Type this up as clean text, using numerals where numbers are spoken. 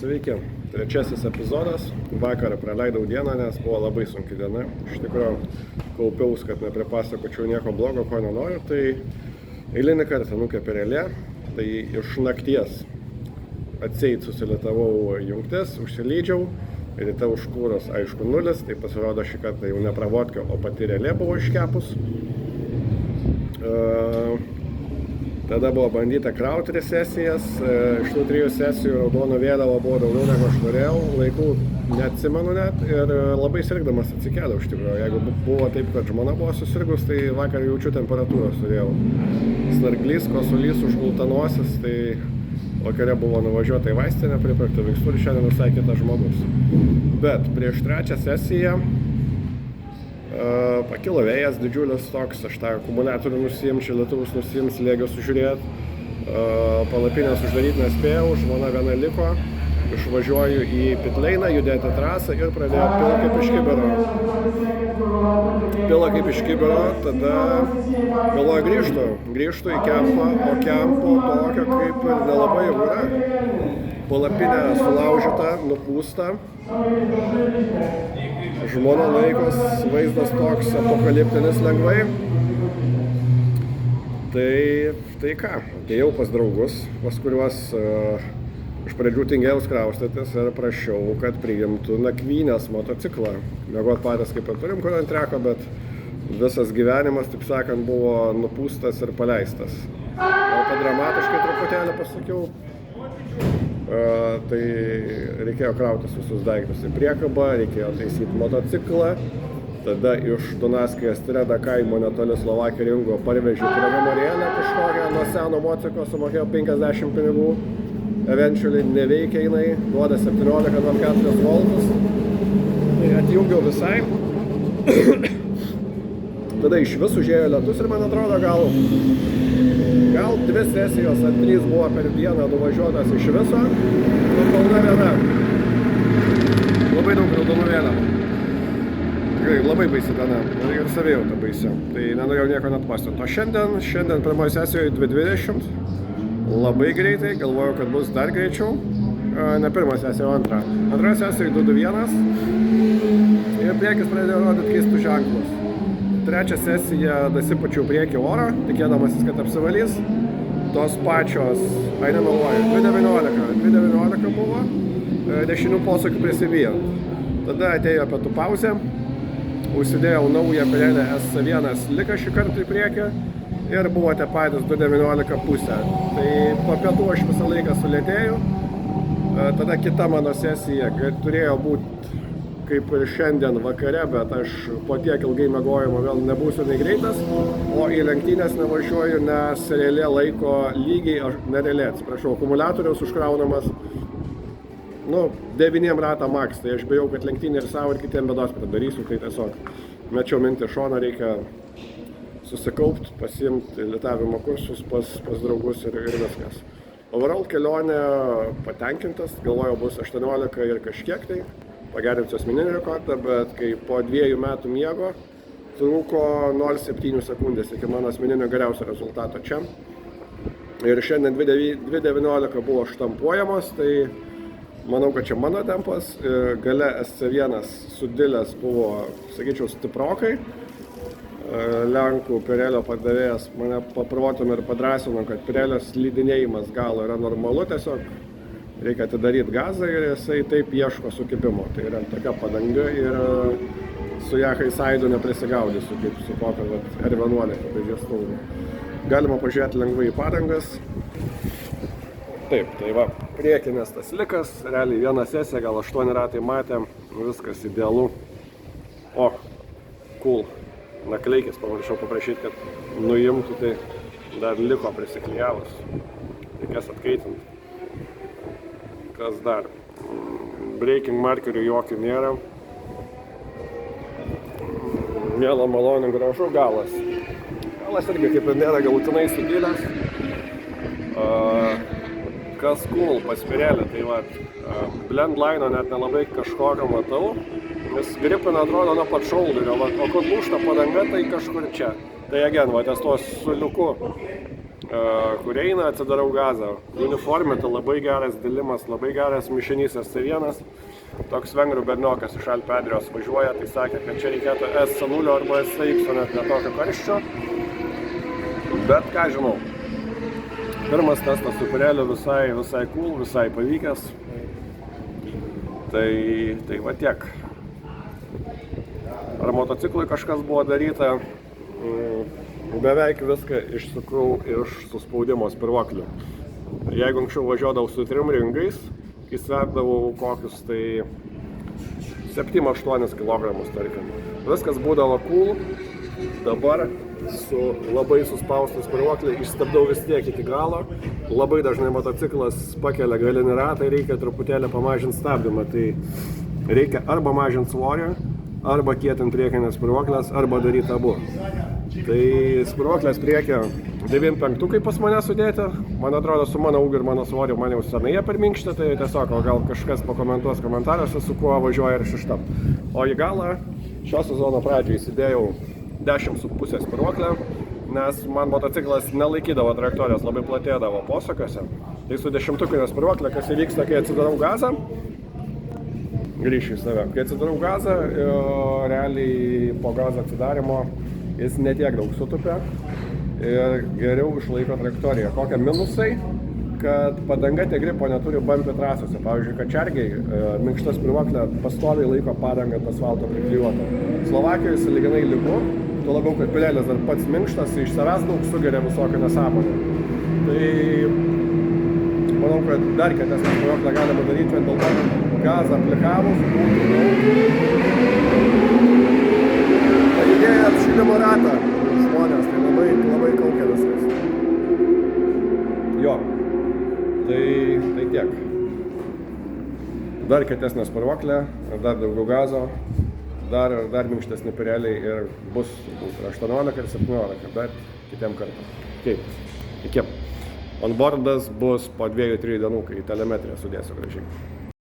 Sveiki, trečiasis epizodas. Vakar praleidau dieną, nes buvo labai sunki diena. Iš tikrųjų, kaupiaus, kad nepripasakočiau nieko blogo, ko nenoriu. Tai eilinį kartą nukepė relė. Tai iš nakties atseit susilitavau jungtis, užsilydžiau. Ryte užkūros, aišku, nulis. Tai pasirodo šį kartą jau ne pravodka, o pati relė buvo iškepus. Tada buvo bandyta krauti 3 sesijas, iš tų 3 sesijų raudono vėliavo buvo daugiau negu aš norėjau, laikų neatsimenu net ir labai sirgdamas atsikėliau iš tikrųjų. Jeigu buvo taip, kad žmona buvo susirgus, tai vakar jaučiu temperatūros turėjau. Snarglys, kosulys, užgulta nosis, tai vakare buvo nuvažiuota į vaistinę, pripirkta vaistų ir šiandien visai kitas žmogus. Bet prieš 3 sesiją pakilo vėjas didžiulis toks, aš tą akumuliatorių nusiim, šildytuvus nusiim, slėgio sužiūrėt, palapinės uždaryti nespėjau, žmona viena liko, išvažiuoju į pitleiną, judėti trasą ir pradėjau pilą kaip iš kibiro. Pilą kaip iš kibiro, tada galvoju grįžtu į kempą, o kempo tokio kaip ir nelabai jau yra. Palapinė sulaužyta, nupūsta. Žmona laikos, vaizdas toks apokaliptinis lengvai. Tai ką, atėjau pas draugus, pas kuriuos iš pradžių tingėjau kraustytis ir prašiau, kad priimtų nakvynės motociklą. Miegot patys kaip ir turim, kur ant treko, bet visas gyvenimas, taip sakant, buvo nupūstas ir paleistas. O padramatiškai truputėlį pasakiau. Tai reikėjo krautis visus daiktus į priekabą, reikėjo taisyti motociklą. Tada iš Dunaskijos Treda kaimo netoli Slovakijos Ringo parvežiau programėlę kažkokią, nuo seno motociklo sumokėjau 50 pinigų. Eventually neveikia jinai, duoda 17,4 voltus. Tai atjungiau visai. Tada iš vis užėjo lietus ir man atrodo gal 2 sesijos ar 3 buvo per dieną nuvažiuotas iš viso. Pilna viena. Labai daug raudonų vėliavų. Tikrai labai baisi diena. Ir savijauta baisi. Tai nenorėjau nieko net pastint. O šiandien pirmoje sesijoje 2:20. Labai greitai. Galvojau, kad bus dar greičiau. Ne pirmą sesiją, o antrą. Antrą sesiją 2:21. Ir priekis pradėjo rodyti keistus ženklus. 3 sesiją dasipačiau priekį oro, tikėdamasis, kad apsivalys. Tos pačios, nemeluoju, 2:19 buvo, dešinių posūkių prisivijant. Tada atėjo pietų pauzė, užsidėjau naują Pirelli S1 liką šį kartą į priekį ir buvo tie patys 2:19 pusę. Tai po pietų aš visą laiką sulėtėjau. Tada kita mano sesija turėjo būti kaip ir šiandien vakare, bet aš po tiek ilgai miegojimo vėl nebūsiu nei greitas, o į lenktynės nevažiuoju, nes relė laiko lygiai, akumuliatoriaus užkraunamas 9 ratam max, tai aš bijau, kad lenktynė ir savo ir kitiem bėdos padarysiu, tai tiesiog mečiau mintį šoną, reikia susikaupti, pasiimti litavimo kursus pas draugus ir viskas. Overall kelionė patenkintas, galvojau bus 18 ir kažkiek tai. Pagerinsiu asmeninį rekordą, bet kai po 2 metų miego trūko 0,7 sekundės iki mano asmeninio geriausio rezultato čia. Ir šiandien 2:19 buvo štampuojamos, tai manau, kad čia mano tempas. Gale SC1 sudilęs buvo, sakyčiau, stiprokai. Lenkų Pirelio pardavėjas mane paprotino ir padrąsino, kad Pirelio slidinėjimas galo yra normalu, tiesiog reikia atidaryti gazą ir jisai taip ieško sukibimo. Tai yra tokia padanga ir su ją Haisaidu neprisigaudysiu, kaip su kokia R11 bežėstūnė. Galima pažiūrėti lengvai į padangas. Taip, tai va, priekinės tas likas, realiai vieną sesiją, gal 8 ratai matėm, viskas idealu. O, cool. Nakleikis, pamiršau paprašyti, kad nuimtų, tai dar liko prisiklijavus. Reikės atkaitinti. Kas dar? Braking markerių jokių nėra. Mėla, malonių, gražu galas. Galas irgi kaip ir nėra galutinai sudėlęs. Kas cool pas Pirelli, tai va, blend line net nelabai kažkokio matau. Jis gripina atrodo nuo pat šaulderio, o kur lūžta padanga, tai kažkur čia. Tai again, va, ties tuo suliuku kur eina, atsidarau gazą. Uniformė, tai labai geras dilimas, labai geras mišinys S1. Toks vengrų berniokas iš Alpių Adrijos važiuoja, tai sakė, kad čia reikėtų S0 arba SX, o net netokio karščio. Bet ką žinau. Pirmas testas su Pirelliu visai cool, visai pavykęs. Tai va tiek. Ar motociklui kažkas buvo daryta? Beveik viską išsukau iš suspaudimo spyruoklių. Jeigu anksčiau važiuodavau su 3 ringais, kai sverdavau kokius tai 7-8 kg, tarkim. Viskas būdavo cool, dabar su labai suspaustus spyruoklį išstabdau vis tiek iki galo. Labai dažnai motociklas pakelia galinį ratą ir reikia truputėlį pamažinti stabdymą. Tai reikia arba mažinti svorį, arba kietinti priekinės spyruoklės, arba daryti abu. Tai spyruoklės priekio 9.5 pas mane sudėti. Man atrodo, su mano ūgiu ir mano svoriu man jau senai jie per minkšti, tai tiesiog gal kažkas pakomentuos komentaruose, su kuo važiuoja ir 6. O į galą šio sezono pradžiai įsidėjau 10,5 spyruoklę, nes man motociklas nelaikydavo trajektorijos, labai platėdavo posūkiuose. Tai su 10-ukinė spyruoklė, kas įvyksta, kai atsidarau gazą, grįšiu į save. Kai atsidarau gazą, realiai po gazo atsidarimo jis netiek daug sutupia ir geriau išlaiko trajektoriją. Kokie minusai? Kad padanga tiek gripo neturi bampių trasose. Pavyzdžiui, kačergiai minkšta spyruoklė pastoviai laiko padangą ant asfalto priklijuotą. Slovakijoje sąlyginai lygu, tuo labiau, kad Pirellis dar pats minkštas, iš savęs daug sugeria visokių nesąmonių. Tai manau, kad dar kietesnę spyruoklę galima daryti, vien dėl to, kad gazą aplikavus būtų daug. Idėja apšilimo ratą žmonės, tai labai kaukia viskas. Jo, tai tiek. Dar kietesnė spyruoklė, dar daugiau gazo, dar minkštesni Pirelliai ir bus 18 ir 17, bet kitiem kartam. Iki. Onboardas bus po 2-3 dienų, kai telemetriją sudėsiu gražiai.